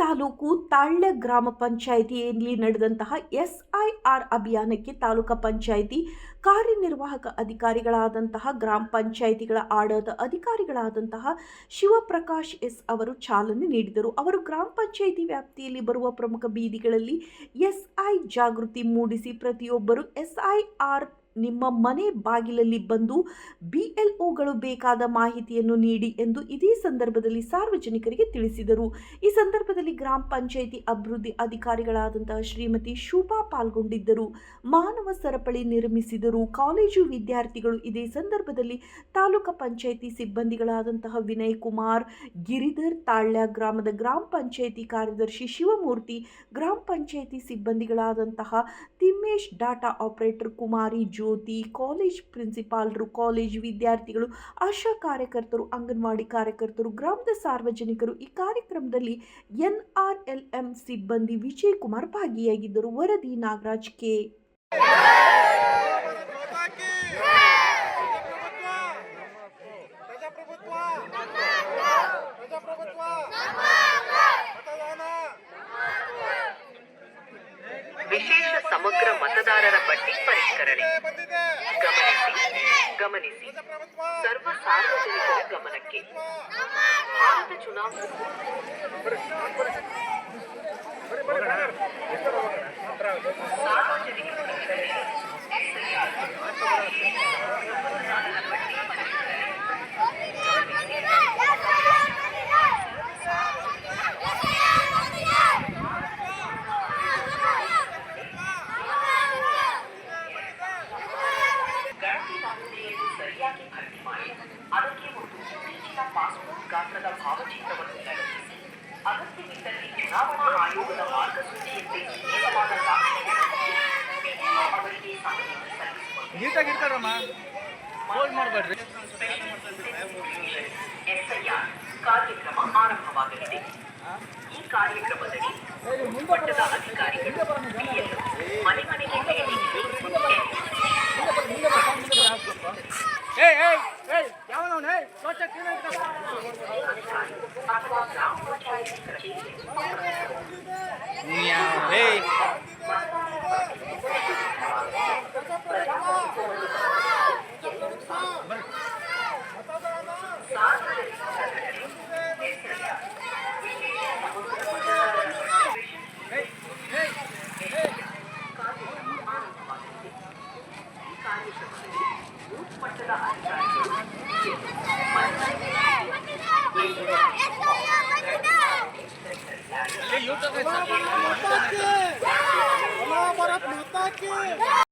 ತಾಲೂಕು ತಾಳ್ಯ ಗ್ರಾಮ ಪಂಚಾಯಿತಿಯಲ್ಲಿ ನಡೆದಂತಹ SIR ಅಭಿಯಾನಕ್ಕೆ ತಾಲೂಕು ಪಂಚಾಯಿತಿ ಕಾರ್ಯನಿರ್ವಾಹಕ ಅಧಿಕಾರಿಗಳಾದಂತಹ ಗ್ರಾಮ ಪಂಚಾಯಿತಿಗಳ ಆಡಳಿತ ಅಧಿಕಾರಿಗಳಾದಂತಹ ಶಿವಪ್ರಕಾಶ್ ಎಸ್ ಅವರು ಚಾಲನೆ ನೀಡಿದರು. ಅವರು ಗ್ರಾಮ ಪಂಚಾಯಿತಿ ವ್ಯಾಪ್ತಿಯಲ್ಲಿ ಬರುವ ಪ್ರಮುಖ ಬೀದಿಗಳಲ್ಲಿ SI ಜಾಗೃತಿ ಮೂಡಿಸಿ ಪ್ರತಿಯೊಬ್ಬರು SIR ನಿಮ್ಮ ಮನೆ ಬಾಗಿಲಲ್ಲಿ ಬಂದು BLOಗಳು ಬೇಕಾದ ಮಾಹಿತಿಯನ್ನು ನೀಡಿ ಎಂದು ಇದೇ ಸಂದರ್ಭದಲ್ಲಿ ಸಾರ್ವಜನಿಕರಿಗೆ ತಿಳಿಸಿದರು. ಈ ಸಂದರ್ಭದಲ್ಲಿ ಗ್ರಾಮ ಪಂಚಾಯಿತಿ ಅಭಿವೃದ್ಧಿ ಅಧಿಕಾರಿಗಳಾದಂತಹ ಶ್ರೀಮತಿ ಶುಭಾ ಪಾಲ್ಗೊಂಡಿದ್ದರು. ಮಾನವ ಸರಪಳಿ ನಿರ್ಮಿಸಿದರು. ಕಾಲೇಜು ವಿದ್ಯಾರ್ಥಿಗಳು ಇದೇ ಸಂದರ್ಭದಲ್ಲಿ ತಾಲೂಕು ಪಂಚಾಯಿತಿ ಸಿಬ್ಬಂದಿಗಳಾದಂತಹ ವಿನಯ್ ಕುಮಾರ್, ಗಿರಿಧರ್, ತಾಳ್ಯ ಗ್ರಾಮದ ಗ್ರಾಮ ಪಂಚಾಯಿತಿ ಕಾರ್ಯದರ್ಶಿ ಶಿವಮೂರ್ತಿ, ಗ್ರಾಮ ಪಂಚಾಯಿತಿ ಸಿಬ್ಬಂದಿಗಳಾದಂತಹ ತಿಮ್ಮೇಶ್, ಡಾಟಾ ಆಪರೇಟರ್ ಕುಮಾರಿ, ಜ್ಯೋತಿ, ಕಾಲೇಜ್ ಪ್ರಿನ್ಸಿಪಾಲರು, ಕಾಲೇಜ್ ವಿದ್ಯಾರ್ಥಿಗಳು, ಆಶಾ ಕಾರ್ಯಕರ್ತರು, ಅಂಗನವಾಡಿ ಕಾರ್ಯಕರ್ತರು, ಗ್ರಾಮದ ಸಾರ್ವಜನಿಕರು ಈ ಕಾರ್ಯಕ್ರಮದಲ್ಲಿ NRLM ಸಿಬ್ಬಂದಿ ವಿಜಯ್ ಕುಮಾರ್ ಭಾಗಿಯಾಗಿದ್ದರು. ವರದಿ ನಾಗರಾಜ್ ಕೆ. ವಿಶೇಷ ಸಮಗ್ರ ಮತದಾರರ ಪಟ್ಟಿ ಪರಿಷ್ಕರಣೆ ಗಮನಿಸಿ ಸರ್ವ ಸಾರ್ವಜನಿಕರ ಗಮನಕ್ಕೆ. ಭಾರತ ಚುನಾವಣಾ ಸರಿಯಾಗಿ ಭರ್ತಿ ಮಾಡಿ ಅದಕ್ಕೆ ಒಂದು ಇತ್ತೀಚಿನ ಪಾಸ್ಪೋರ್ಟ್ ಗಾತ್ರದ ಭಾವಚಿತ್ರವನ್ನು ಲಗತ್ತಿಸಿ ಅಗತ್ಯವಿದ್ದಲ್ಲಿ ಚುನಾವಣಾ ಆಯೋಗದ ಮಾರ್ಗಸೂಚಿಯಂತೆ ನೇರವಾದ ಅವರಿಗೆ SIR ಕಾರ್ಯಕ್ರಮ ಆರಂಭವಾಗಲಿದೆ. ಈ ಕಾರ್ಯಕ್ರಮದಲ್ಲಿ ಮಟ್ಟದ ಅಧಿಕಾರಿಗಳು ಮನೆ ಮನೆಗೆ ಭೇಟಿ ಮಟ್ಟದ ಅಧಿಕಾರಿಗಳು